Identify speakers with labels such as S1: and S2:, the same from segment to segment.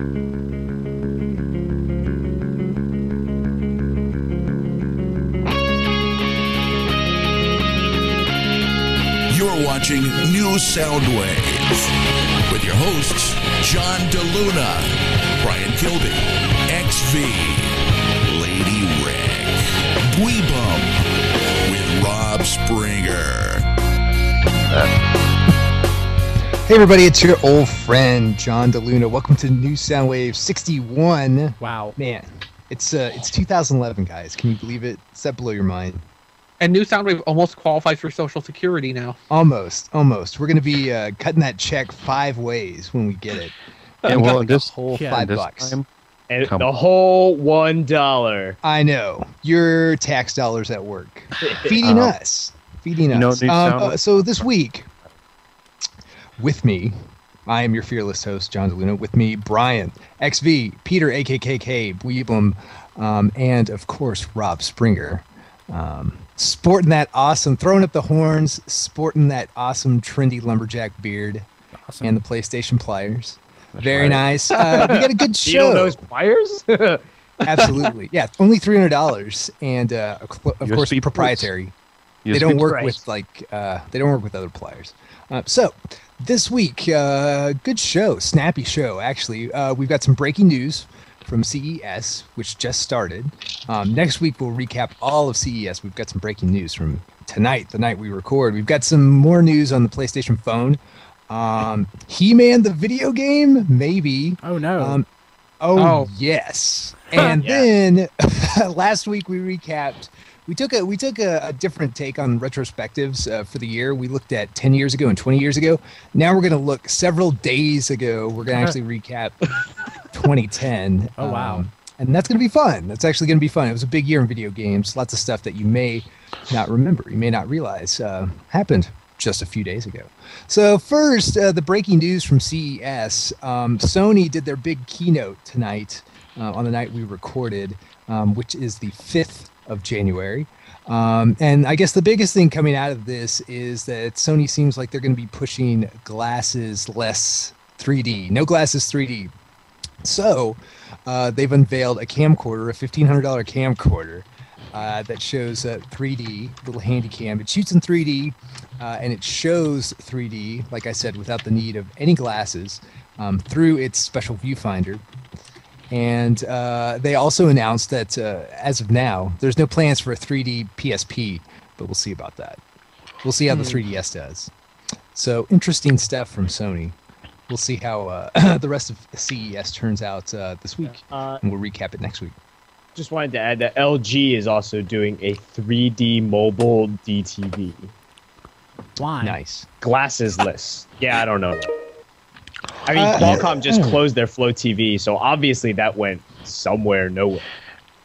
S1: You're watching New Soundwave with your hosts, John DeLuna, Brian Kilby, XV, Lady Rick, Dweebum, with Rob Springer.
S2: Hey everybody, it's your old friend, John DeLuna. Welcome to New Soundwave 61.
S3: Wow.
S2: Man, it's 2011, guys. Can you believe it? Does that blow your mind?
S3: And New Soundwave almost qualifies for Social Security now.
S2: Almost. We're going to be cutting that check 5 ways when we get it.
S4: And
S2: we
S4: well,
S2: got
S4: this
S2: whole
S4: yeah,
S2: $5.
S4: Time,
S5: and the whole $1.
S2: I know. Your tax dollars at work. Feeding us. So this week, with me, I am your fearless host, John DeLuna. With me, Brian, XV, Peter, AKKK, Dweebum, and of course, Rob Springer. Sporting that awesome, throwing up the horns, sporting that awesome, trendy lumberjack beard, and the PlayStation pliers.
S4: That's
S2: Very
S4: right.
S2: nice. We got a good show.
S5: You know those pliers?
S2: Absolutely, yeah. Only $300, and of course,
S4: USB
S2: proprietary.
S4: USB
S2: They don't work
S5: Right.
S2: with they don't work with other pliers. So this week, good show, snappy show. Actually, we've got some breaking news from CES, which just started. Next week, we'll recap all of CES. We've got some breaking news from tonight, the night we record. We've got some more news on the PlayStation phone. He-Man, the video game, maybe.
S3: Oh, no.
S2: Yes. And then last week we recapped. We took a different take on retrospectives for the year. We looked at 10 years ago and 20 years ago. Now we're going to look several days ago. We're going to actually recap 2010.
S3: Oh, wow.
S2: And that's going to be fun. That's actually going to be fun. It was a big year in video games. Lots of stuff that you may not remember, you may not realize happened just a few days ago. So first, the breaking news from CES. Sony did their big keynote tonight on the night we recorded, which is the 5th of January. And I guess the biggest thing coming out of this is that Sony seems like they're going to be pushing glasses-less 3D. No glasses 3D. So they've unveiled a camcorder, a $1,500 camcorder that shows 3D, little handy cam. It shoots in 3D and it shows 3D, like I said, without the need of any glasses through its special viewfinder. And they also announced that as of now, there's no plans for a 3D PSP, but we'll see about that. We'll see how the 3DS does. So interesting stuff from Sony. We'll see how the rest of CES turns out this week, and we'll recap it next week.
S5: Just wanted to add that LG is also doing a 3D mobile DTV.
S3: Why?
S2: Nice.
S5: Glassesless. Yeah, I don't know. I mean, Qualcomm just closed their Flow TV, so obviously that went somewhere, nowhere.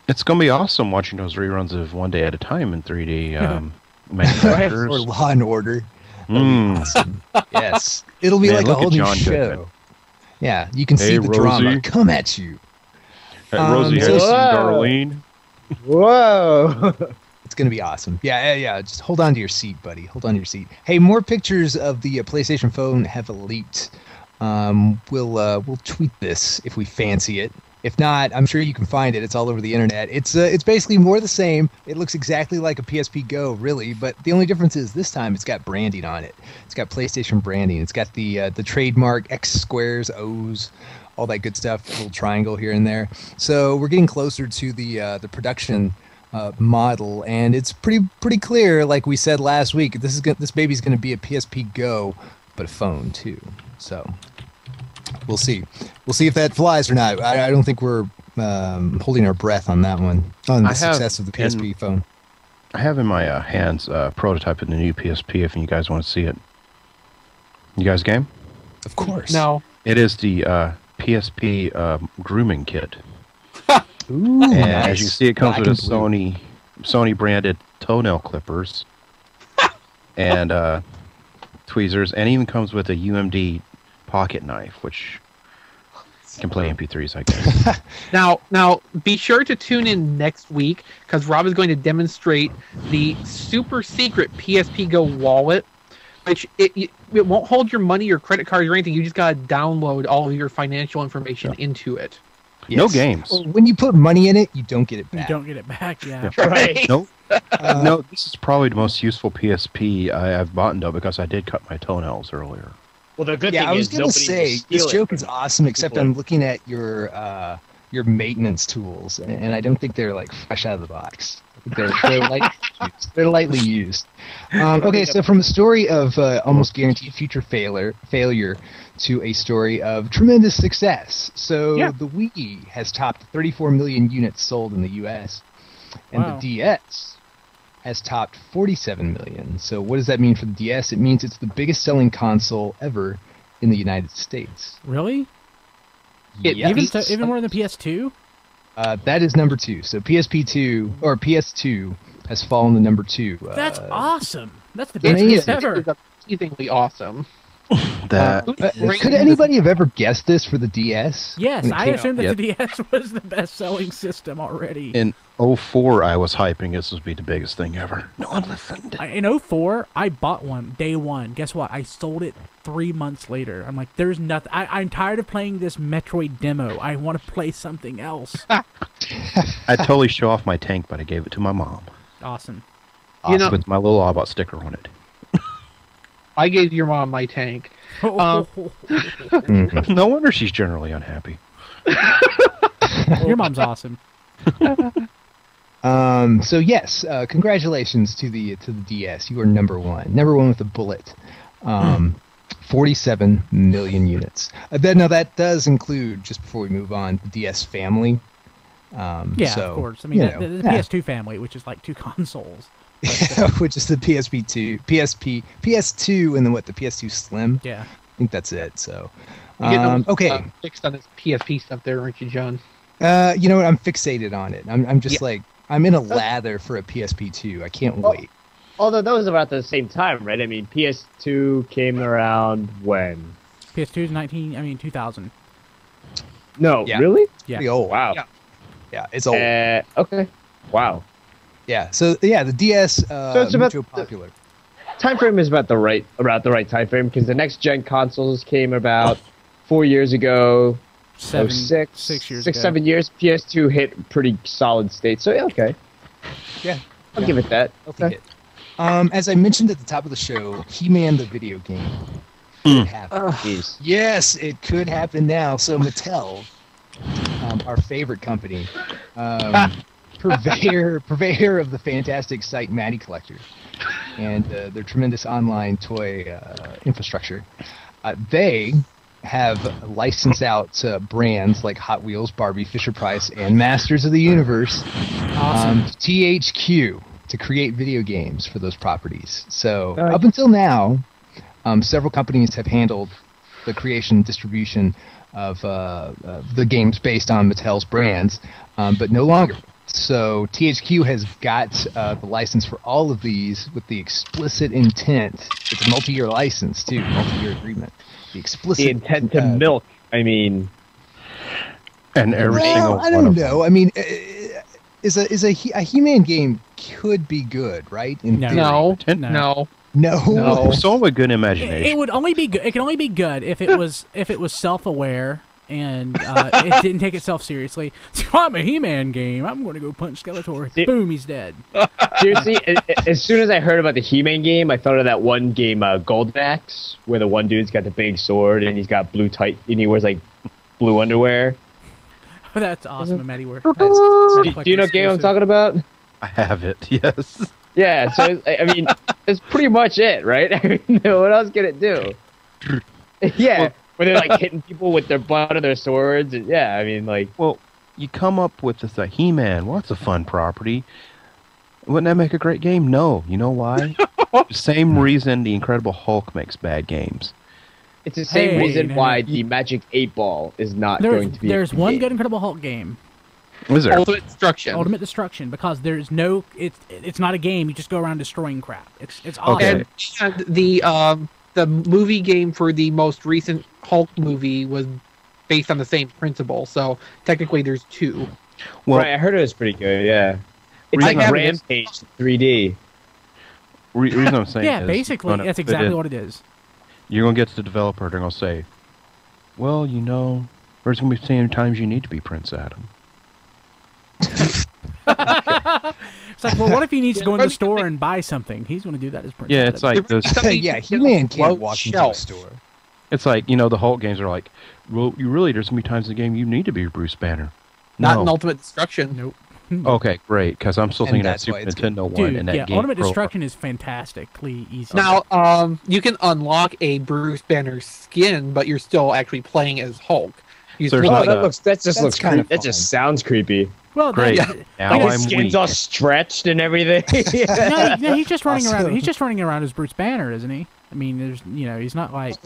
S4: it's going to be awesome watching those reruns of One Day at a Time in 3D manufacturers.
S2: Or Law and Order. Awesome. Yes. It'll be
S4: Man,
S2: like a
S4: look
S2: whole
S4: at
S2: new
S4: John
S2: show.
S4: Goodman.
S2: Yeah, you can see
S4: Hey,
S2: the
S4: Rosie.
S2: drama come at you.
S4: Hey, Rosie
S2: so-
S4: Harrison, Darlene.
S5: Whoa!
S2: It's going to be awesome. Yeah. Just hold on to your seat, buddy. Hold on to your seat. Hey, more pictures of the PlayStation phone have leaked. We'll tweet this if we fancy it. If not, I'm sure you can find it. It's all over the internet. It's basically more the same. It looks exactly like a PSP Go, really, but the only difference is this time it's got branding on it. It's got PlayStation branding. It's got the trademark X squares, O's, all that good stuff. A little triangle here and there. So we're getting closer to the production model, and it's pretty clear. Like we said last week, this baby's going to be a PSP Go, but a phone too. So we'll see. We'll see if that flies or not. I don't think we're holding our breath on that one. On the success of the PSP phone.
S4: I have in my hands a prototype of the new PSP. If you guys want to see it, you guys game?
S2: Of course.
S3: No.
S4: It is the PSP grooming kit.
S2: Ooh,
S4: And
S2: nice.
S4: as you can see, it comes
S2: Black
S4: with a
S2: and blue.
S4: Sony branded toenail clippers and tweezers, and even comes with a UMD pocket knife, which can play MP3s, I guess.
S3: Now, be sure to tune in next week because Rob is going to demonstrate the super secret PSP Go wallet. which it won't hold your money or credit cards or anything. You just gotta download all of your financial information into it.
S2: Yes.
S4: No games.
S2: Well, when you put money in it, you don't get it
S6: You
S2: back.
S6: don't get it back, yeah.
S3: Right.
S4: No, no. This is probably the most useful PSP I've bought into because I did cut my toenails earlier.
S5: Well, the good
S2: Yeah,
S5: thing
S2: I was
S5: is
S2: gonna
S5: nobody
S2: say
S5: will steal
S2: this
S5: it
S2: joke
S5: from
S2: is
S5: you.
S2: awesome, except
S5: People-
S2: I'm looking at your maintenance tools, and I don't think they're like fresh out of the box. I think they're lightly used. Okay, so from a story of almost guaranteed future failure to a story of tremendous success. So
S3: Yeah.
S2: the Wii has topped 34 million units sold in the U.S., and
S6: Wow.
S2: the DS has topped 47 million. So what does that mean for the DS? It means it's the biggest selling console ever in the United States.
S6: Really?
S2: Yeah.
S6: Even more than the PS2?
S2: That is number 2. So PSP2 or PS2 has fallen to number 2.
S6: That's awesome. That's the
S2: it
S6: best
S2: is.
S6: news ever.
S3: It's amazingly awesome.
S4: That
S2: Could anybody have ever guessed this for the DS?
S6: Yes,
S2: When it
S6: I
S2: came
S6: assumed
S2: out?
S6: that the DS was the best-selling system already.
S4: in 04, I was hyping this would be the biggest thing ever. No one listened.
S6: In 04, I bought one day one. Guess what? I sold it 3 months later. I'm like, there's nothing. I'm tired of playing this Metroid demo. I want to play something else.
S4: I totally show off my tank, but I gave it to my mom
S6: Awesome.
S3: You know,
S4: with my little Oddbot sticker on it.
S3: I gave your mom my tank.
S6: Oh,
S4: No wonder she's generally unhappy.
S6: your mom's awesome.
S2: So yes, congratulations to the DS. You are number one with a bullet. 47 million units. That does include, just before we move on, the DS family.
S6: Yeah,
S2: so,
S6: of course. I mean,
S2: you
S6: the
S2: know,
S6: PS2 family, which is like 2 consoles.
S2: which is the PS2, and then the PS2 Slim.
S6: Yeah.
S2: I think that's it. So,
S3: You get the,
S2: okay.
S3: fixed on this PSP stuff there, aren't you, John?
S2: You know what? I'm fixated on it. I'm just like, I'm in a lather for a PSP2. I can't wait.
S5: Although that was about the same time, right? I mean, PS2 came around when?
S6: PS2 is 2000.
S5: No,
S2: Yeah.
S5: really?
S6: Yeah.
S2: Pretty old.
S3: Yeah.
S2: Yeah, it's old.
S5: Okay. Wow.
S2: Yeah. So yeah, the DS. So
S5: it's about
S2: popular.
S5: Time frame is about the right time frame because the next gen consoles came about 4 years ago.
S6: Seven,
S5: six
S6: 6 years
S5: six,
S6: ago.
S5: 7 years. PS2 hit pretty solid state. So yeah, okay.
S2: Yeah.
S5: I'll give it that.
S2: Healthy hit. As I mentioned at the top of the show, He-Man the video game could happen.
S5: Jeez.
S2: Yes, it could happen now. So Mattel, our favorite company, purveyor of the fantastic site Matty Collector, and their tremendous online toy infrastructure, they have licensed out to brands like Hot Wheels, Barbie, Fisher-Price, and Masters of the Universe
S6: Awesome.
S2: to THQ to create video games for those properties. So
S5: Nice.
S2: up until now, several companies have handled the creation and distribution of the games based on Mattel's brands, but no longer. So THQ has got the license for all of these with the explicit intent. It's a multi-year license too, multi-year agreement. The explicit
S5: The intent to milk. I mean,
S4: And every single
S2: Well, I
S4: one
S2: don't
S4: of
S2: know. I mean, is a He-Man game could be good, right? In
S6: No.
S2: theory.
S3: No,
S6: No.
S3: no.
S2: No.
S3: No.
S4: So a good
S6: It
S4: imagination.
S6: would only be good. It can only be good if it was self-aware and it didn't take itself seriously. So I'm a He-Man game. I'm going to go punch Skeletor.
S5: See-
S6: Boom, he's dead.
S5: seriously, as soon as I heard about the He-Man game, I thought of that one game, Golden Axe, where the one dude's got the big sword and he's got blue tight and he wears like blue underwear.
S6: That's awesome, Matty. Work.
S5: Do you know what game I'm talking about?
S4: I have it. Yes.
S5: Yeah, so I mean, that's pretty much it, right? I mean, what else can it do? Yeah, where they're like hitting people with their butt of their swords, and yeah, I mean, like,
S4: Well, you come up with this He-Man. Well, that's a fun property. Wouldn't that make a great game? No. You know why? Same reason the Incredible Hulk makes bad games.
S5: it's the same
S6: Hey,
S5: reason
S6: no,
S5: why
S6: no.
S5: the Magic 8 Ball is not going to be.
S6: There's
S5: a
S6: one
S5: game.
S6: good Incredible Hulk game,
S4: Was there?
S3: Ultimate Destruction.
S6: Ultimate Destruction, because there's no. It's not a game. You just go around destroying crap. It's awesome.
S4: Okay.
S3: And the movie game for the most recent Hulk movie was based on the same principle. So technically, there's 2.
S4: Well,
S5: Right, I heard it was pretty good. Yeah, it's
S3: I
S5: like
S3: have it.
S5: Rampage 3D.
S4: Reason I'm saying
S6: Yeah,
S4: is
S6: basically, that's exactly what it is.
S4: You're going to get to the developer, they're going to say, well, there's going to be some times you need to be Prince Adam.
S6: It's like, well, what if he needs to go in the store and buy something? He's going to do that as Prince
S4: Yeah,
S6: Adam.
S4: it's like those.
S2: Yeah, He-Man can't walk into a
S3: shelf.
S2: store.
S4: It's like, the Hulk games are like, well, there's going to be times in the game you need to be Bruce Banner.
S3: Not
S4: No.
S3: in Ultimate Destruction.
S6: Nope.
S4: Okay, great, because I'm still
S2: And
S4: thinking that
S2: that's
S4: Super
S2: why it's
S4: Nintendo one
S6: Dude,
S4: and that
S6: yeah,
S4: game.
S6: Ultimate
S4: Pro-
S6: Destruction is fantastically easy.
S3: Now, you can unlock a Bruce Banner skin, but you're still actually playing as Hulk. You
S4: So there's
S3: still-
S4: like
S5: that
S4: a-
S5: looks
S2: That's kinda
S5: that just
S2: fun.
S5: sounds creepy.
S6: well,
S4: Great.
S6: that-
S4: Now
S5: Like
S4: I'm
S5: his skin's
S4: weak.
S5: all stretched and everything.
S6: no, he's just running around.
S2: Also-
S6: He's just running around as Bruce Banner, isn't he? I mean, there's, he's not like,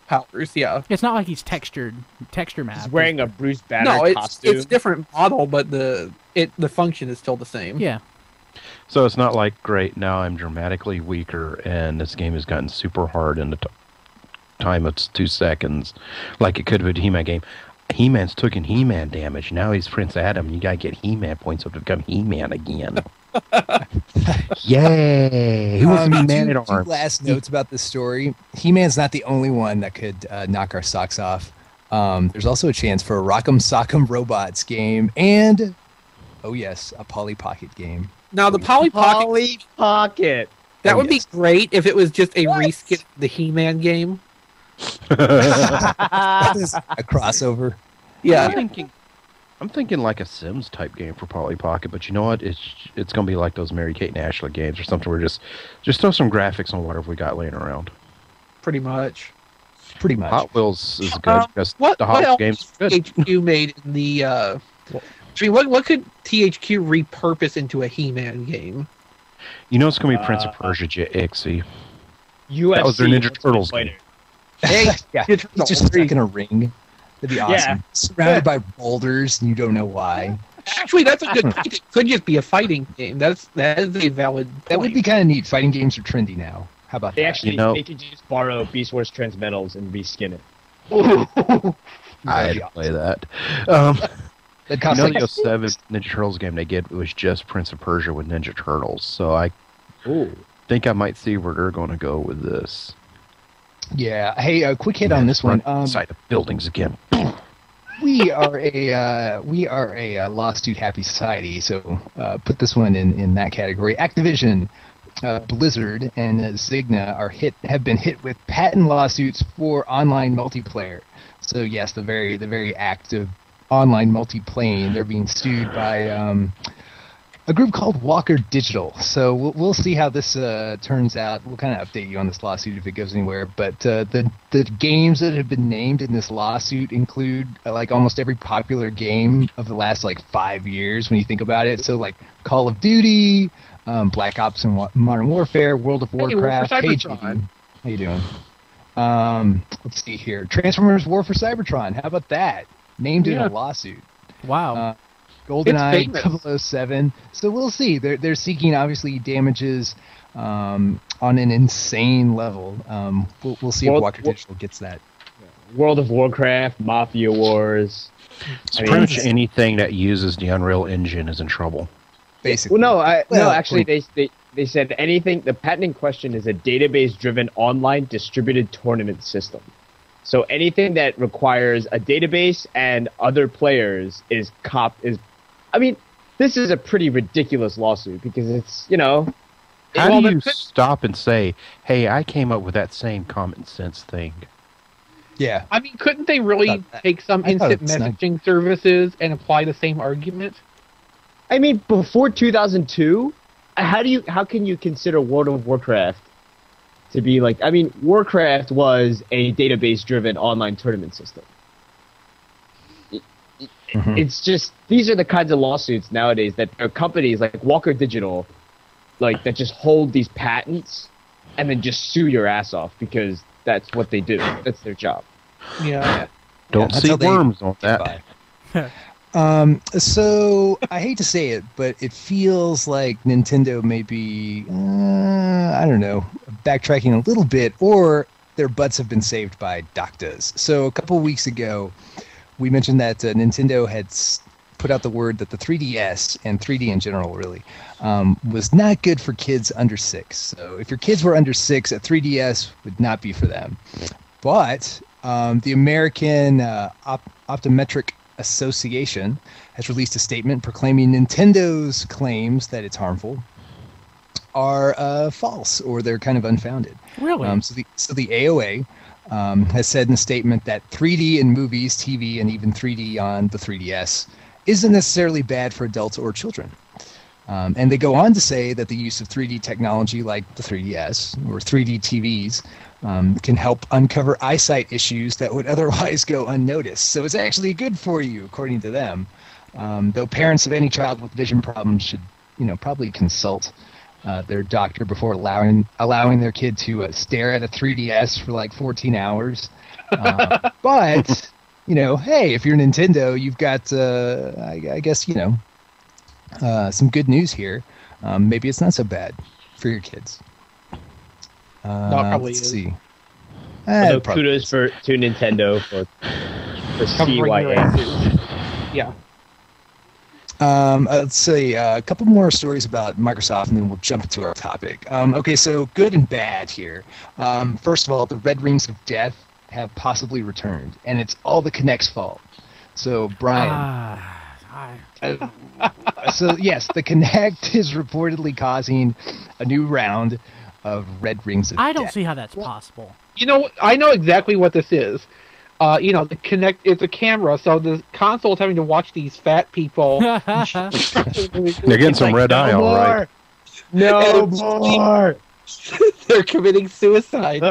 S3: powers, yeah.
S6: it's not like he's texture map.
S5: He's wearing a Bruce Banner
S3: No, it's
S5: costume.
S3: different model, but the function is still the same.
S6: Yeah.
S4: So it's not like, great, now I'm dramatically weaker and this game has gotten super hard in the time of 2 seconds, like it could have been a He-Man game. He-Man's taking He-Man damage. Now he's Prince Adam. You gotta get He-Man points up to become He-Man again. Yay! Who wants to be Man at
S2: Two
S4: Arms?
S2: last notes about this story. He-Man's not the only one that could knock our socks off. There's also a chance for a Rock'em Sock'em Robots game and, oh yes, a Polly Pocket game.
S3: Now, the Polly Pocket,
S5: Polly Pocket.
S3: that
S2: Oh,
S3: would
S2: yes.
S3: be great if it was just a reskin of the He-Man game.
S2: That is a crossover.
S3: Yeah.
S4: I'm thinking like a Sims type game for Polly Pocket, but you know what? It's gonna be like those Mary Kate and Ashley games or something. Where just throw some graphics on whatever we got laying around.
S3: Pretty much.
S2: Pretty much.
S4: Hot Wheels is good because
S3: What
S4: the Hot
S3: else
S4: Wheels games are good.
S3: THQ made in the? I mean, what could THQ repurpose into a He-Man game?
S4: You know it's gonna be Prince of Persia Ixie.
S5: UFC
S4: That was their Ninja
S5: Ultimate
S4: Turtles
S5: Fighter.
S4: game.
S3: Hey,
S2: Yeah,
S3: it's
S2: he's just stuck in a ring. That'd be awesome.
S5: Yeah.
S2: Surrounded by boulders, and you don't know why.
S3: actually, that's a good point. It could just be a fighting game. That is a valid point.
S2: That would be kind of neat. Fighting games are trendy now. How about
S5: They
S2: that?
S5: actually they could just borrow Beast Wars Transmetals and reskin it.
S4: I'd play that.
S2: That costs
S4: The
S2: like
S4: 07 Ninja Turtles game they did was just Prince of Persia with Ninja Turtles, so I think I might see where they're going to go with this.
S2: Yeah. Hey, a quick hit on this one.
S4: Inside the buildings again.
S2: We are a lawsuit happy society, so put this one in that category. Activision, Blizzard, and Zynga have been hit with patent lawsuits for online multiplayer. So yes, the very act of online multiplaying, they're being sued by a group called Walker Digital. So we'll see how this turns out. We'll kind of update you on this lawsuit if it goes anywhere. But the games that have been named in this lawsuit include like almost every popular game of the last like 5 years when you think about it. So like Call of Duty, Black Ops and Modern Warfare, World of Warcraft,
S3: Cybertron.
S2: How you doing? Let's see here. Transformers War for Cybertron. How about that? Named in a lawsuit.
S6: Wow.
S2: GoldenEye 007. So we'll see. They're seeking obviously damages on an insane level. We'll see if Walker Digital gets that.
S5: World of Warcraft, Mafia Wars.
S4: It's pretty much anything that uses the Unreal Engine is in trouble.
S2: Basically.
S5: Well, actually, they said anything. The patent in question is a database-driven online distributed tournament system. So anything that requires a database and other players is. I mean, this is a pretty ridiculous lawsuit because it's
S4: How do you stop and say, "Hey, I came up with that same common sense thing"?
S2: Yeah.
S3: I mean, couldn't they really take some
S2: I thought
S3: instant
S2: it's not-
S3: messaging services and apply the same argument?
S5: I mean, before 2002, how can you consider World of Warcraft to be like? I mean, Warcraft was a database-driven online tournament system. It's just these are the kinds of lawsuits nowadays that are companies like Walker Digital, like that just hold these patents and then just sue your ass off because that's what they do. That's their job.
S3: Yeah.
S4: Don't
S2: that's
S4: see
S2: how they
S4: worms on
S2: get
S4: that.
S2: by. So I hate to say it, but it feels like Nintendo may be, I don't know, backtracking a little bit, or their butts have been saved by doctors. So a couple of weeks ago, we mentioned that Nintendo had put out the word that the 3DS and 3D in general really was not good for kids under 6. So if your kids were under 6, a 3DS would not be for them. But the American Optometric Association has released a statement proclaiming Nintendo's claims that it's harmful are false, or they're kind of unfounded.
S6: Really?
S2: So the AOA has said in a statement that 3D in movies, TV, and even 3D on the 3DS isn't necessarily bad for adults or children. And they go on to say that the use of 3D technology like the 3DS or 3D TVs can help uncover eyesight issues that would otherwise go unnoticed. So it's actually good for you, according to them. Though parents of any child with vision problems should, probably consult their doctor before allowing their kid to stare at a 3DS for like 14 hours. But, hey, if you're Nintendo, you've got, I guess, some good news here. Maybe it's not so bad for your kids.
S3: Probably
S2: let's
S3: is.
S2: see.
S5: So kudos to Nintendo for
S3: Covering your
S5: CYA.
S3: asses. Yeah.
S2: Let's see a couple more stories about Microsoft, and then we'll jump into our topic. Okay, so good and bad here. First of all, the Red Rings of Death have possibly returned, and it's all the Kinect's fault. So, Brian. So, yes, the Kinect is reportedly causing a new round of Red Rings of Death.
S6: I don't see how that's possible.
S3: I know exactly what this is. The Kinect, it's a camera, so the console's having to watch these fat people.
S4: They're getting some red eye, all right.
S5: No more.
S3: They're committing suicide.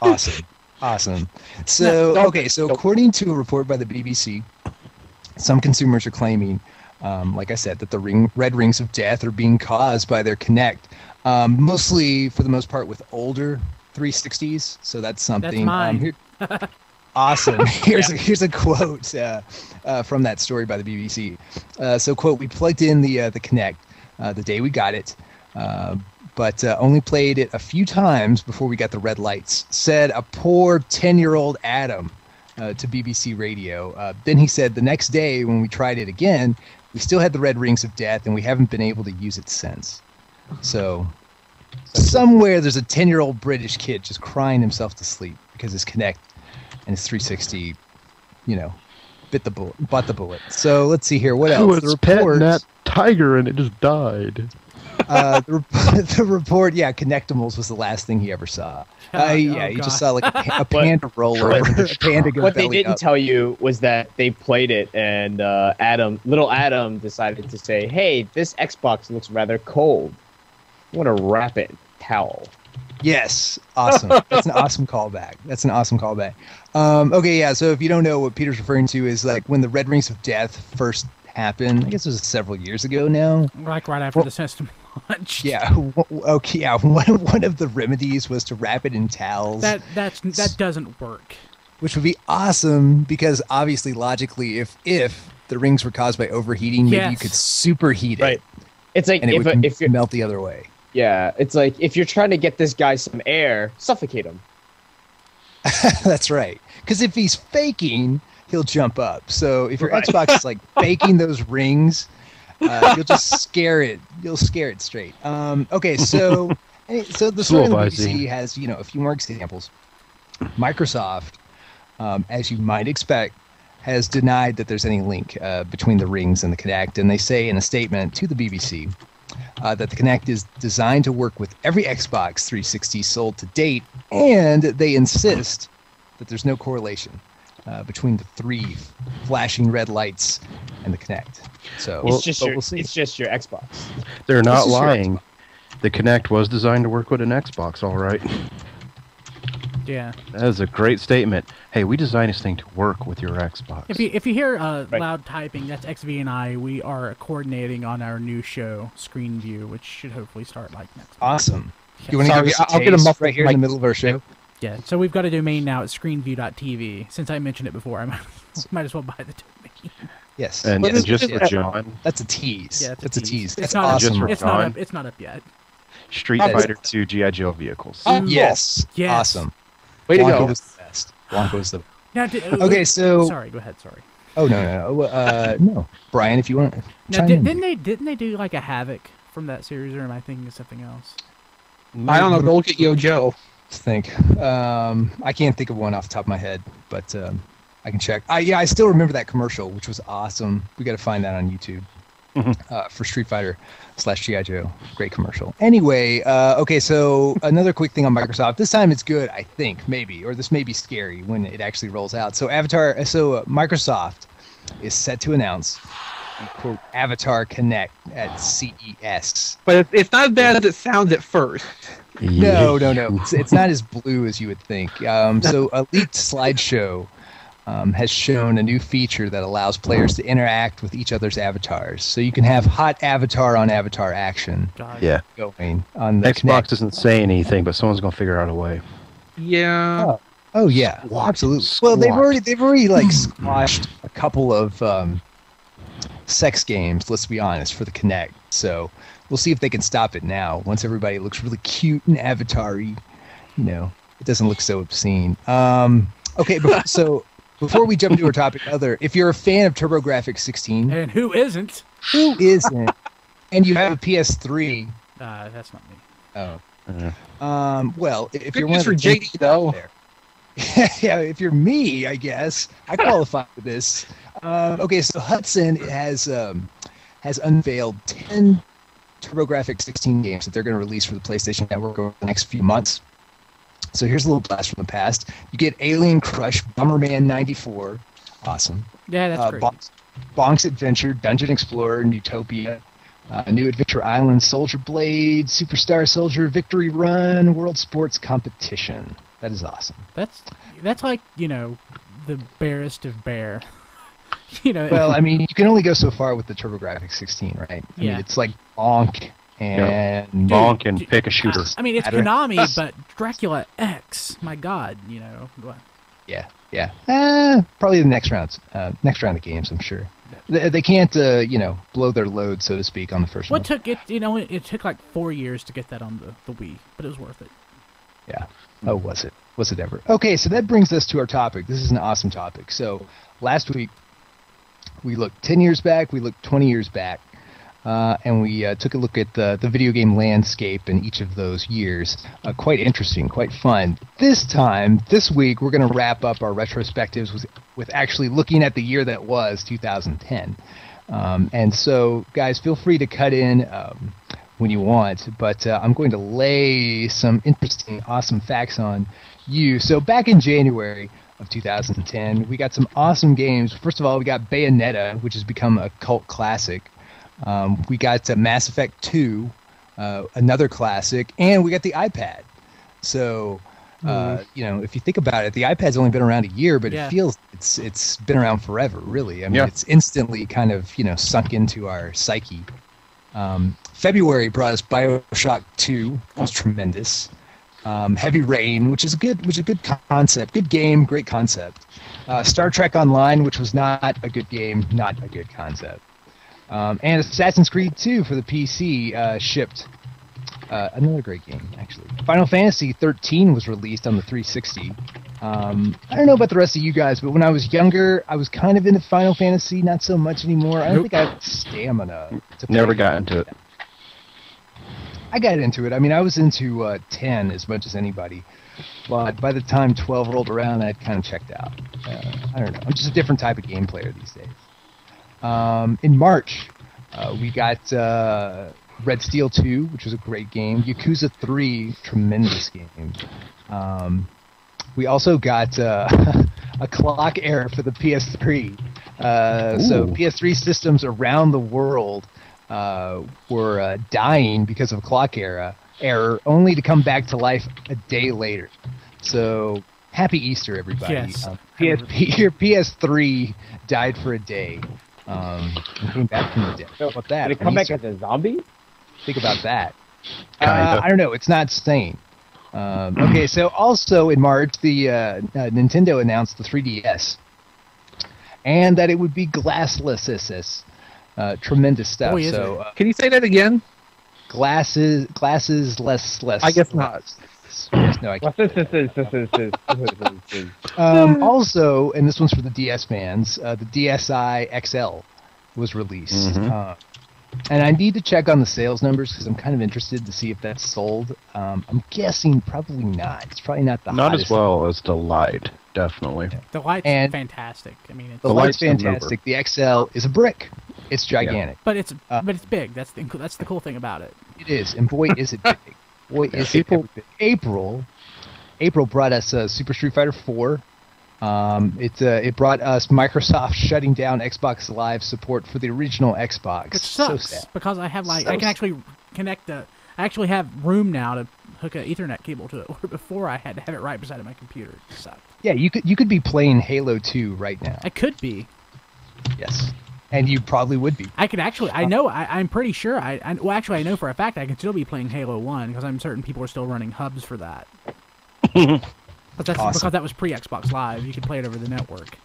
S2: Awesome. So, okay, so according to a report by the BBC, some consumers are claiming, like I said, that the Red Rings of Death are being caused by their Kinect, mostly, for the most part, with older 360s. So that's something.
S6: That's mine.
S2: Awesome. Here's a quote from that story by the BBC. So, quote, "We plugged in the Kinect the day we got it, but only played it a few times before we got the red lights," said a poor 10-year-old Adam to BBC Radio. Then he said the next day when we tried it again, we still had the Red Rings of Death, and we haven't been able to use it since. So somewhere there's a 10-year-old British kid just crying himself to sleep because his Kinect and his 360, bought the bullet. So let's see here. What else?
S4: Who was petting that tiger and it just died?
S2: The report, Kinectimals was the last thing he ever saw. He just saw like a panda roll over, a panda go
S5: What they
S2: belly
S5: didn't
S2: up.
S5: tell you was that they played it, and little Adam decided to say, "Hey, this Xbox looks rather cold. I want to wrap it in towel."
S2: Yes, awesome. That's an awesome callback. So if you don't know, what Peter's referring to is like when the Red Rings of Death first happened. I guess it was several years ago now.
S6: Like right after the system launched.
S2: Yeah. Okay. Yeah. One of the remedies was to wrap it in towels.
S6: That doesn't work.
S2: Which would be awesome because obviously, logically, if the rings were caused by overheating, maybe you could superheat it.
S5: Right. It's like
S2: and it would
S5: if
S2: melt the other way.
S5: Yeah, it's like if you're trying to get this guy some air, suffocate him.
S2: That's right. Because if he's faking, he'll jump up. So if your Xbox is like faking those rings, you'll just scare it. You'll scare it straight. Okay, so the story of the BBC has a few more examples. Microsoft, as you might expect, has denied that there's any link between the rings and the Kinect, and they say in a statement to the BBC that the Kinect is designed to work with every Xbox 360 sold to date, and they insist that there's no correlation between the 3 flashing red lights and the Kinect. So
S5: it's just your Xbox.
S4: They're not lying. The Kinect was designed to work with an Xbox, all right.
S6: Yeah.
S4: That is a great statement. Hey, we designed this thing to work with your Xbox.
S6: If you hear loud typing, that's XV and I. We are coordinating on our new show, Screen View, which should hopefully start like next week.
S2: Awesome.
S6: Yeah.
S2: You want to give us a taste right here in the middle of our show?
S6: Yeah, so we've got a domain now at screenview.tv. Since I mentioned it before, I might as well buy the domain.
S2: Yes.
S4: And just for John.
S2: That's a tease.
S6: Yeah,
S2: that's a tease. That's
S6: not
S2: awesome.
S6: It's not up yet.
S4: Street Fighter 2 G.I. Joe vehicles.
S2: Yes.
S6: Yes.
S2: Awesome.
S3: Way to go.
S2: Blanco's the best. Blanco's the
S6: Now,
S2: Okay, so...
S6: Sorry, go ahead, sorry.
S2: Oh no, Brian, if you want.
S6: Now,
S2: chime in.
S6: didn't they do like a Havoc from that series, or am I thinking of something else?
S3: I don't know. Go look at Yo Joe.
S2: Let's think. I can't think of one off the top of my head, but I can check. I still remember that commercial, which was awesome. We got to find that on YouTube for Street Fighter / G.I. Joe. Great commercial. Anyway, okay, so another quick thing on Microsoft. This time it's good, I think, maybe, or this may be scary when it actually rolls out. So Microsoft is set to announce the quote Avatar Connect at CES.
S3: But it's not as bad as it sounds at first.
S2: No. It's not as blue as you would think. So Elite Slideshow has shown a new feature that allows players to interact with each other's avatars. So you can have hot avatar on avatar action
S4: Yeah.
S2: going on the
S4: Xbox
S2: Kinect.
S4: doesn't say anything, but someone's gonna figure out a way.
S3: Yeah.
S2: Oh yeah, absolutely. Well, they've already like squashed a couple of sex games. Let's be honest, for the Kinect. So we'll see if they can stop it now. Once everybody looks really cute and avatar-y, it doesn't look so obscene. Okay, so before we jump into our topic, if you're a fan of TurboGrafx 16,
S6: And who isn't?
S2: who isn't, and you have a PS3,
S6: That's not me.
S2: well, if
S3: Good
S2: you're one
S3: news
S2: of the
S3: for JD though.
S2: there. Yeah, if you're me, I guess I qualify for this. Okay, so Hudson has unveiled 10 TurboGrafx 16 games that they're going to release for the PlayStation Network over the next few months. So here's a little blast from the past. You get Alien Crush, Bomberman 94, awesome.
S6: Yeah, that's great.
S2: Bonk's Adventure, Dungeon Explorer, Utopia, New Adventure Island, Soldier Blade, Superstar Soldier, Victory Run, World Sports Competition. That is awesome.
S6: That's like, the barest of bare.
S2: Well, I mean, you can only go so far with the TurboGrafx 16, right? I mean, it's like Bonk and
S4: Bonk and pick a shooter.
S6: I mean, it's Konami, but Dracula X. My God,
S2: Yeah. Probably the next round of games, I'm sure. They can't, blow their load, so to speak, on the first one.
S6: What took it? It took like 4 years to get that on the Wii, but it was worth it.
S2: Yeah. Oh, was it? Was it ever? Okay, so that brings us to our topic. This is an awesome topic. So last week, we looked 10 years back, we looked 20 years back, and we took a look at the video game landscape in each of those years. Quite interesting, quite fun. This week, we're going to wrap up our retrospectives with actually looking at the year that was 2010. And so, guys, feel free to cut in when you want, but I'm going to lay some interesting, awesome facts on you. So back in January of 2010, we got some awesome games. First of all, we got Bayonetta, which has become a cult classic. We got Mass Effect 2, another classic, and we got the iPad. So, if you think about it, the iPad's only been around a year, but it feels it's been around forever, really. I mean, it's instantly kind of, sunk into our psyche. February brought us BioShock 2. That was tremendous. Heavy Rain, which is a good concept, good game, great concept. Star Trek Online, which was not a good game, not a good concept. And Assassin's Creed 2 for the PC shipped. Another great game, actually. Final Fantasy 13 was released on the 360. I don't know about the rest of you guys, but when I was younger, I was kind of into Final Fantasy, not so much anymore. I don't think I have stamina to play.
S4: Never got into it.
S2: I got into it. I mean, I was into 10 as much as anybody. But by the time 12 rolled around, I'd kind of checked out. I don't know. I'm just a different type of game player these days. In March, we got Red Steel 2, which was a great game. Yakuza 3, tremendous game. We also got a clock error for the PS3. So PS3 systems around the world were dying because of clock error, only to come back to life a day later. So happy Easter, everybody.
S6: Yes.
S2: Your PS3 died for a day. And came back from the dead. How about that?
S5: Did it come back as a zombie?
S2: Think about that. I don't know. It's not sane. Okay, so also in March, the Nintendo announced the 3DS, and that it would be glassless. Tremendous stuff.
S6: Boy,
S2: so
S3: Can you say that again?
S2: glasses less.
S3: I guess not.
S2: Yes. Yes. No, I can't.
S5: What's this?
S2: Also, and this one's for the DS fans, the DSi XL was released. And I need to check on the sales numbers because I'm kind of interested to see if that's sold. I'm guessing probably not. It's probably not the
S4: Not
S2: hottest.
S4: as well as the Lite, definitely.
S6: The light's
S2: And-
S6: fantastic. I mean,
S2: The
S6: it's,
S2: Lite's
S4: Lite's the
S2: fantastic. The XL is a brick. It's gigantic.
S6: but it's big. That's the cool thing about it.
S2: It is, and boy, is it big. Boy, is it
S4: people-
S2: ever big. April brought us Super Street Fighter 4. It brought us Microsoft shutting down Xbox Live support for the original Xbox.
S6: Which
S2: So
S6: sucks
S2: sad.
S6: because I have
S2: So
S6: I can actually connect I actually have room now to hook an Ethernet cable to it. Where before I had to have it right beside my computer. It sucked.
S2: Yeah, you could be playing Halo 2 right now.
S6: I could be.
S2: Yes, and you probably would be.
S6: I could actually. I know. I'm pretty sure. Well, actually, I know for a fact I can still be playing Halo 1 because I'm certain people are still running hubs for that. But that's
S2: Awesome.
S6: because that was pre-Xbox Live. You could play it over the network.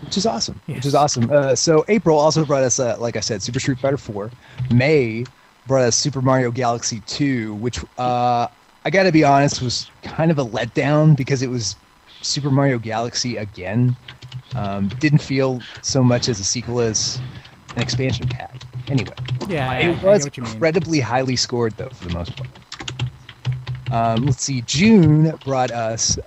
S2: Which is awesome.
S6: Yes.
S2: Which is awesome. So April also brought us, like I said, Super Street Fighter 4. May brought us Super Mario Galaxy 2, which I got to be honest was kind of a letdown because it was Super Mario Galaxy again. Didn't feel so much as a sequel as an expansion pack. Anyway,
S6: Yeah, I
S2: it
S6: know
S2: was
S6: what you mean.
S2: incredibly highly scored though for the most part. Let's see. June brought us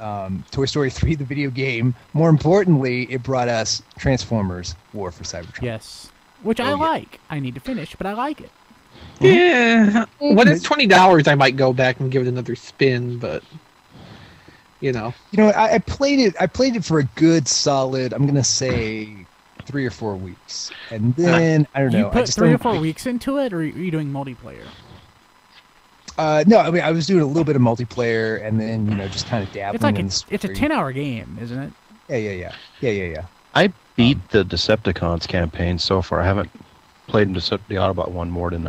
S2: Toy Story 3, the video game. More importantly, it brought us Transformers: War for Cybertron.
S6: Yes, which I like. I need to finish, but I like it.
S3: Yeah. When it's $20, I might go back and give it another spin, but you know.
S2: You know, I played it. I played it for a good solid, I'm gonna say, 3 or 4 weeks, and then I don't know.
S6: You
S2: I
S6: put
S2: just
S6: 3 or
S2: don't
S6: 4
S2: like-
S6: weeks into it, or are you doing multiplayer?
S2: No, I mean I was doing a little bit of multiplayer, and then just kind of dabbling.
S6: It's like
S2: in
S6: it's a
S2: the story.
S6: 10-hour game, isn't it?
S2: Yeah.
S4: I beat the Decepticons campaign so far. I haven't played the Autobot one more than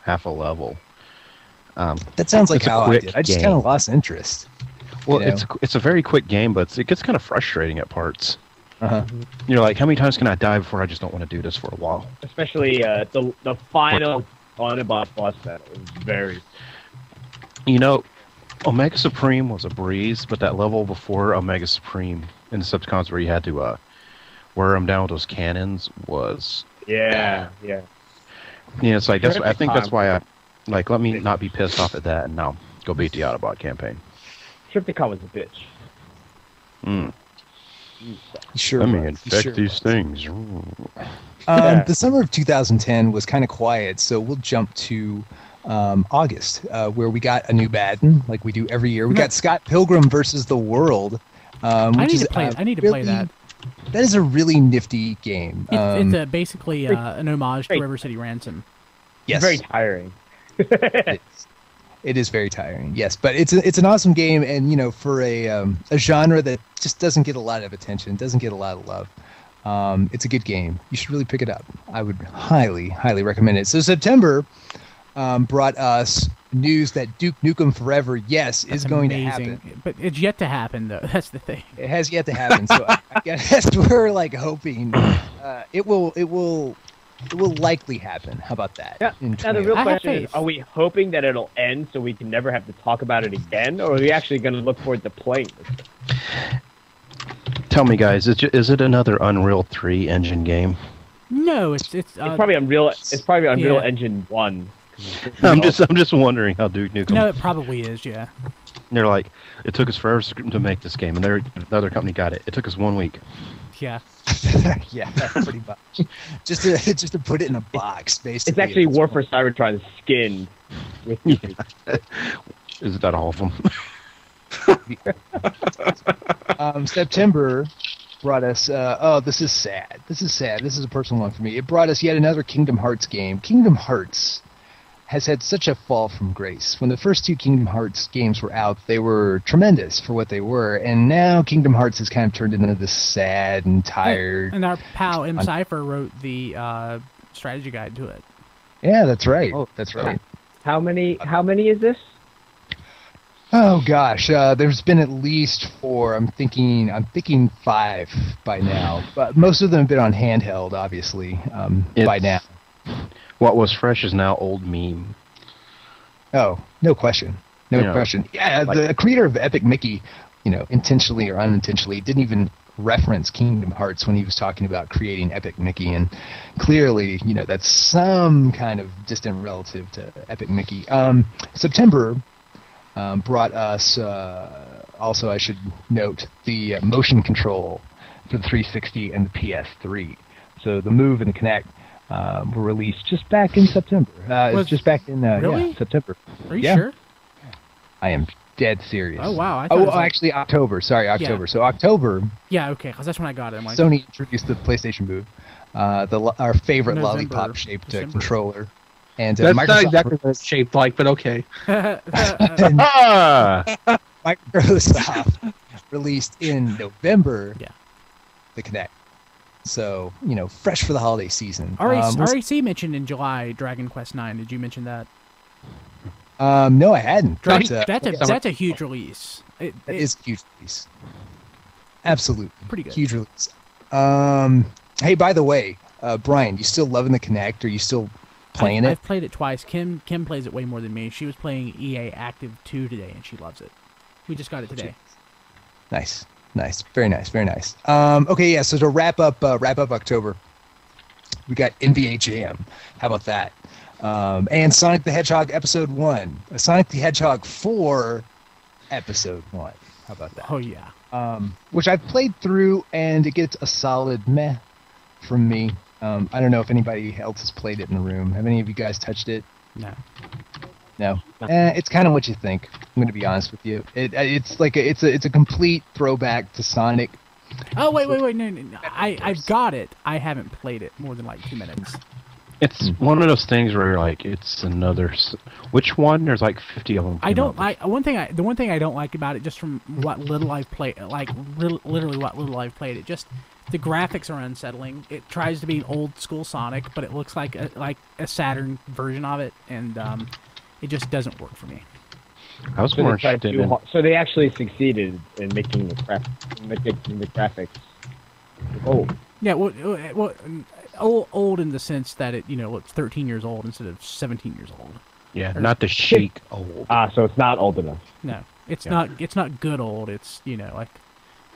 S4: half a level.
S2: That sounds like
S4: It's a
S2: how I
S4: quick
S2: did. I just
S4: game.
S2: kind of lost interest.
S4: Well,
S2: you know?
S4: it's a very quick game, but it gets kind of frustrating at parts.
S2: Uh-huh.
S4: You're like, how many times can I die before I just don't want to do this for a while?
S5: Especially the final Autobot boss battle is very.
S4: Omega Supreme was a breeze, but that level before Omega Supreme in the Decepticons where you had to wear them down with those cannons was...
S5: Yeah.
S4: It's like, I think that's
S5: Triptychon.
S4: why let me not be pissed off at that and now go beat the Autobot campaign.
S5: Triptychon was a bitch.
S2: Sure.
S4: Let me
S2: was.
S4: infect
S2: Sure
S4: these
S2: was.
S4: things.
S2: The summer of 2010 was kind of quiet, so we'll jump to August, where we got a new Madden, like we do every year. We got Scott Pilgrim versus the World.
S6: I need to play. I need to play
S2: really-
S6: that.
S2: That is a really nifty game.
S6: It's basically an homage to River City Ransom.
S2: Yes,
S5: Very tiring.
S2: it is very tiring. Yes, but it's an awesome game, and for a genre that just doesn't get a lot of attention, doesn't get a lot of love. It's a good game. You should really pick it up. I would highly, highly recommend it. So September brought us news that Duke Nukem Forever, yes, is going to happen.
S6: But it's yet to happen, though. That's the thing.
S2: It has yet to happen. So I guess we're hoping it will likely happen. How about that?
S5: Yeah.
S2: In
S5: Now the real
S2: 20.
S6: I have
S5: question is:
S6: faith.
S5: are we hoping that it'll end so we can never have to talk about it again, or are we actually going to look forward to playing this?
S4: Tell me, guys, is it another Unreal 3 engine game?
S6: No, it's
S5: It's probably Unreal. It's probably Unreal
S6: Yeah.
S5: Engine 1.
S4: I'm just wondering how Duke Nukem.
S6: no, it probably is. Yeah.
S4: They're like, it took us forever to make this game, and the other company got it. It took us 1 week.
S6: Yeah.
S2: Yeah, pretty much. Just to put it in a box, basically.
S5: It's actually War for Cybertron's skin. With
S4: Is that all of them?
S2: September brought us. This is sad. This is a personal one for me. It brought us yet another Kingdom Hearts game. Kingdom Hearts has had such a fall from grace. When the first 2 Kingdom Hearts games were out, they were tremendous for what they were, and now Kingdom Hearts has kind of turned into this sad and tired.
S6: And our pal M. Cypher wrote the strategy guide to it.
S2: Yeah, that's right. That's right.
S5: how many is this?
S2: Oh gosh, there's been at least 4. I'm thinking 5 by now, but most of them have been on handheld, obviously. By now.
S4: What was fresh is now old meme.
S2: Oh, no question. No
S4: You know,
S2: question. Yeah,
S4: like-
S2: the creator of Epic Mickey, intentionally or unintentionally, didn't even reference Kingdom Hearts when he was talking about creating Epic Mickey, and clearly, that's some kind of distant relative to Epic Mickey. September brought us, also I should note, the motion control for the 360 and the PS3. So the Move and the Kinect were released just back in September.
S6: Was-
S2: It's just back in
S6: Really?
S2: September.
S6: Are you
S2: Yeah.
S6: sure?
S2: I am dead serious.
S6: Oh, wow. I thought it was like-
S2: Actually, October. Sorry, October. So October,
S6: Yeah, okay, because that's when I got it. I'm like,
S2: Sony introduced the PlayStation Move, our favorite
S6: November,
S2: lollipop-shaped
S6: December.
S2: controller, and
S3: That's not
S2: Microsoft,
S3: exactly what it's shaped like, but okay.
S4: Ah!
S2: Microsoft released in November.
S6: Yeah.
S2: The Kinect. So fresh for the holiday season.
S6: RAC mentioned in July Dragon Quest IX. Did you mention that?
S2: No, I hadn't.
S6: That's
S2: But,
S6: a huge release. It
S2: is a huge release. Absolutely.
S6: pretty good.
S2: Huge release. Hey, by the way, Brian, you still loving the Kinect? Are you still playing it?
S6: I've played it twice. Kim plays it way more than me. She was playing EA Active 2 today, and she loves it. We just got it today.
S2: Nice. Very nice. Okay, yeah. So to wrap up October, we got NBA Jam. How about that? And Sonic the Hedgehog Episode 1. Sonic the Hedgehog 4 Episode 1. How about that?
S6: Oh yeah.
S2: Which I've played through, and it gets a solid meh from me. I don't know if anybody else has played it in the room. Have any of you guys touched it? No. It's kind of what you think. I'm going to be honest with you. It's like it's a complete throwback to Sonic.
S6: Oh wait, no. I've got it. I haven't played it more than like 2 minutes.
S4: It's one of those things where you're like, it's another. Which one? There's like 50 of them.
S6: I don't like the one thing I don't like about it, just from what little I've played, literally what little I've played, it just the graphics are unsettling. It tries to be an old school Sonic, but it looks like a Saturn version of it, and it just doesn't work for me.
S4: I was more interested in.
S5: So they actually succeeded in making the graphics old.
S6: Yeah, well, old in the sense that it looks 13 years old instead of 17 years old.
S4: Yeah, not the chic old.
S5: So it's not old enough.
S6: No, it's not. It's not good old. It's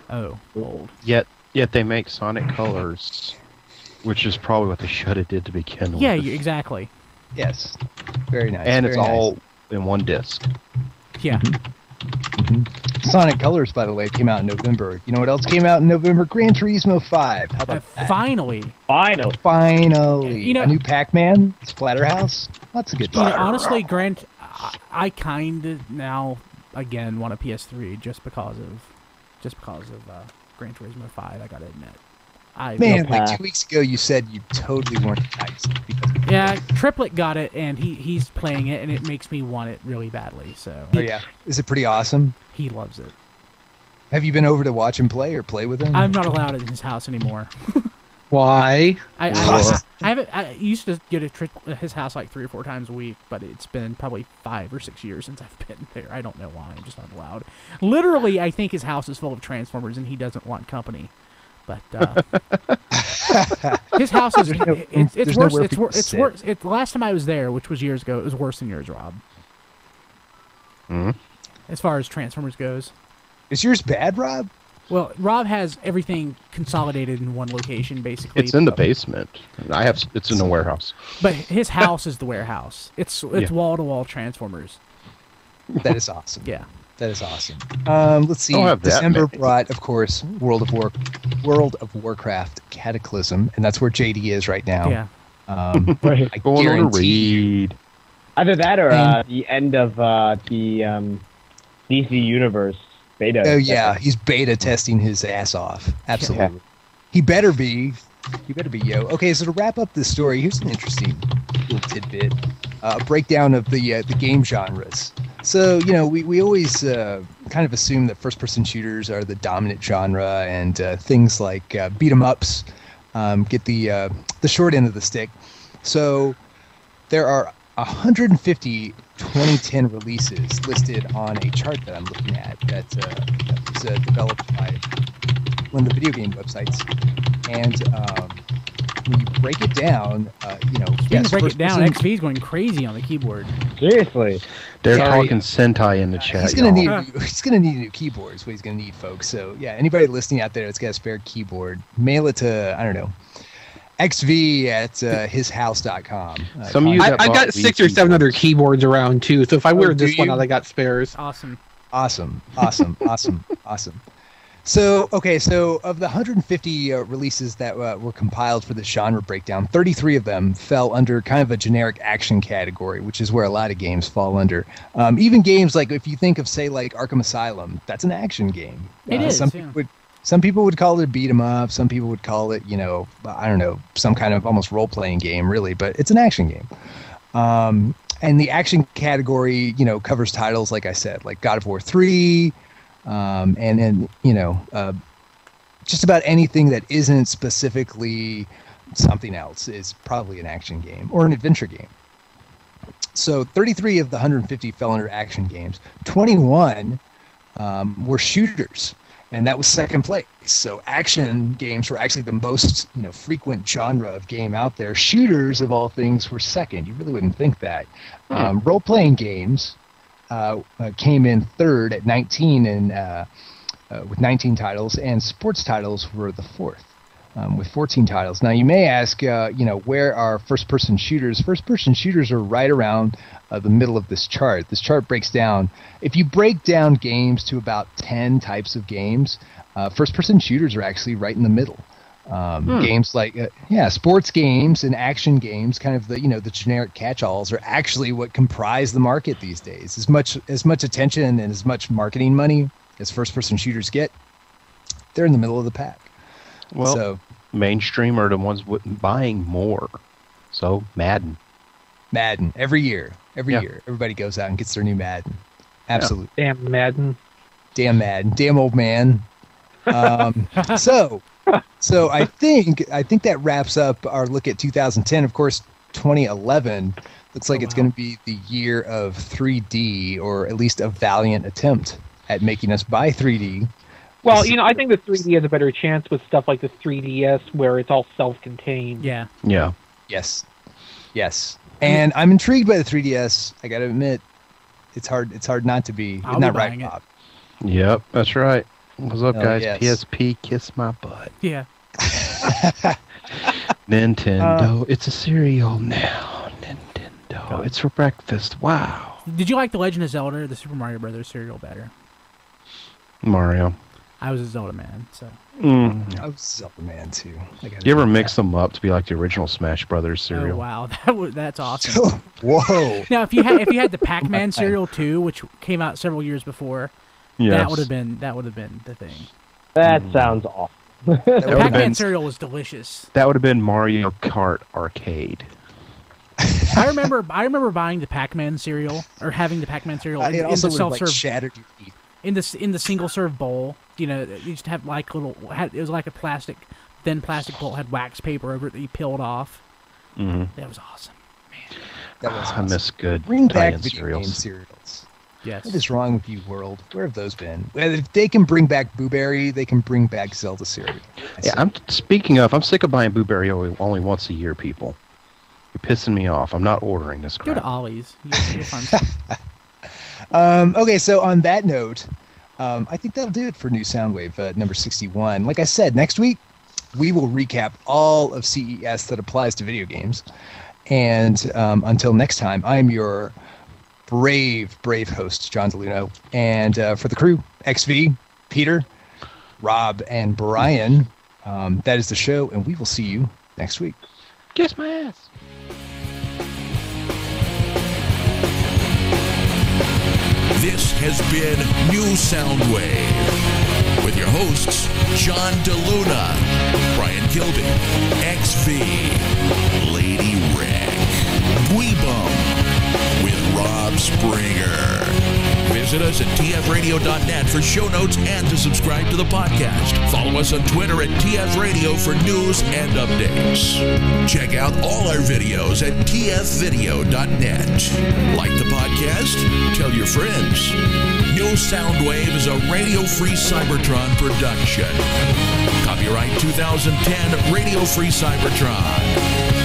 S6: old.
S4: Yet they make Sonic Colors, which is probably what they should have did to begin with.
S6: Yeah, exactly.
S2: Yes. Very nice.
S4: And it's
S2: very nice.
S4: all in one disc.
S6: Yeah.
S2: Sonic Colors, by the way, came out in November. You know what else came out in November? Gran Turismo 5. How about that?
S6: Finally.
S2: Finally. A new Pac-Man, Splatterhouse. Lots of good stuff.
S6: Honestly, I kind of now again want a PS3 just because of Gran Turismo 5. I gotta admit.
S2: Man, like 2 weeks ago, you said you totally weren't nice.
S6: Yeah, Triplet got it, and he's playing it, and it makes me want it really badly. So.
S2: Oh yeah, is it pretty awesome?
S6: He loves it.
S2: Have you been over to watch him play or play with him?
S6: I'm not allowed in his house anymore.
S3: Why?
S6: I used to get his house like 3 or 4 times a week, but it's been probably 5 or 6 years since I've been there. I don't know why. I'm just not allowed. Literally, I think his house is full of Transformers, and he doesn't want company. But his house is it's worse. It's worse. The last time I was there, which was years ago, it was worse than yours, Rob. As far as Transformers goes.
S2: Is yours bad, Rob?
S6: Well, Rob has everything consolidated in one location, basically.
S4: It's in the basement. It's in the warehouse.
S6: But his house is the warehouse. It's wall-to-wall Transformers.
S2: That is awesome.
S6: Yeah.
S2: That is awesome. Let's see. December brought, of course, World of Warcraft Cataclysm, and that's where JD is right now.
S6: Yeah.
S2: I
S4: Going on a read.
S5: Either that or the end of the DC Universe beta.
S2: Oh yeah, he's beta testing his ass off. Absolutely. Yeah. He better be, yo. Okay, so to wrap up this story, here's an interesting little tidbit. A breakdown of the game genres. So, we always kind of assume that first-person shooters are the dominant genre, and things like beat-em-ups get the short end of the stick. So there are 150 2010 releases listed on a chart that I'm looking at that was developed by one of the video game websites. And when you break it down,
S6: Speaking of break it down,
S2: first-person-
S6: XV's going crazy on the keyboard.
S5: Seriously.
S4: They're
S2: Sorry.
S4: talking Sentai in the chat.
S2: He's gonna
S4: y'all.
S2: need a new keyboard. Is what he's gonna need, folks. So yeah, anybody listening out there that's got a spare keyboard, mail it to, I don't know, XV at hishouse.com.
S4: Some use
S3: I've got 6 or 7 other keyboards around too. So if I wear
S2: do
S3: this one
S2: you?
S3: out, I got spares.
S6: Awesome.
S2: Awesome. So, okay, so of the 150 releases that were compiled for the genre breakdown, 33 of them fell under kind of a generic action category, which is where a lot of games fall under. Even games like, if you think of, say, like Arkham Asylum, that's an action game.
S6: It is,
S2: Some people would call it a beat 'em up. Some people would call it, I don't know, some kind of almost role-playing game, really, but it's an action game. And the action category, covers titles, like I said, like God of War 3, and just about anything that isn't specifically something else is probably an action game or an adventure game. So 33 of the 150 fell under action games. 21 were shooters, and that was second place. So action games were actually the most frequent genre of game out there. Shooters, of all things, were second. You really wouldn't think that. Role-playing games came in third at 19 and with 19 titles, and sports titles were the fourth with 14 titles. Now you may ask, where are first-person shooters? First-person shooters are right around the middle of this chart. This chart breaks down. If you break down games to about 10 types of games, first-person shooters are actually right in the middle. Games like sports games and action games, kind of the the generic catch-alls, are actually what comprise the market these days. As much attention and as much marketing money as first-person shooters get, they're in the middle of the pack.
S4: Well,
S2: So
S4: mainstream are the ones buying more. So Madden.
S2: every year, everybody goes out and gets their new Madden. Absolutely.
S3: Damn Madden.
S2: Damn Madden. Damn old man. So I think that wraps up our look at 2010. Of course, 2011 looks like it's going to be the year of 3D, or at least a valiant attempt at making us buy 3D.
S3: Well, I think the 3D has a better chance with stuff like the 3DS, where it's all self-contained.
S6: Yeah.
S4: Yeah.
S2: Yes. And I'm intrigued by the 3DS. I got to admit, it's hard not to be.
S6: I'll
S2: Isn't that
S6: be
S2: right,
S6: buying it.
S2: Bob?
S4: Yep, that's right. What's up,
S2: Oh,
S4: guys?
S2: yes.
S4: PSP, kiss my butt.
S6: Yeah.
S4: Nintendo, it's a cereal now. Nintendo, it's for breakfast. Wow.
S6: Did you like The Legend of Zelda or the Super Mario Brothers cereal better?
S4: Mario.
S6: I was a Zelda man, so.
S2: I was Zelda man too.
S4: You ever mix them up to be like the original Smash Brothers cereal?
S6: Oh wow, that's awesome.
S2: Whoa.
S6: Now, if you had the Pac-Man cereal too, which came out several years before, that would have been the thing.
S5: That sounds awful.
S6: The
S4: would've
S6: Pac-Man
S4: been-
S6: cereal was delicious.
S4: That would have been Mario Kart Arcade.
S6: I remember buying the Pac-Man cereal, or having the Pac-Man cereal in
S2: It
S6: the
S2: also would have
S6: self-serve
S2: shattered your teeth.
S6: in the single serve bowl. You just have like it was like a thin plastic bowl, had wax paper over it that you peeled off.
S4: Mm-hmm.
S6: That was awesome.
S2: That was
S4: I miss good
S2: Bring back
S4: Italian
S2: video game
S4: cereals.
S2: cereals.
S6: Yes.
S2: What is wrong with you, world? Where have those been? Well, if they can bring back Blueberry, they can bring back Zelda cereal.
S4: Yeah, I'm sick of buying Blueberry only once a year, people. You're pissing me off. I'm not ordering this
S6: Go
S4: crap.
S6: to Ollie's. You'll find
S2: Okay, so on that note, I think that'll do it for New Soundwave number 61. Like I said, next week we will recap all of CES that applies to video games. And until next time, I'm your brave host, John DeLuno. And for the crew, XV, Peter, Rob, and Brian, that is the show, and we will see you next week.
S4: Kiss my ass.
S1: This has been New Soundwave with your hosts, John DeLuna, Brian Kilby, XV, Lady Rick, Weebum, with Rob Springer. Visit us at tfradio.net for show notes and to subscribe to the podcast. Follow us on Twitter at tfradio for news and updates. Check out all our videos at tfvideo.net. Like the podcast? Tell your friends. New Soundwave is a radio-free Cybertron production. Copyright 2010 Radio Free Cybertron.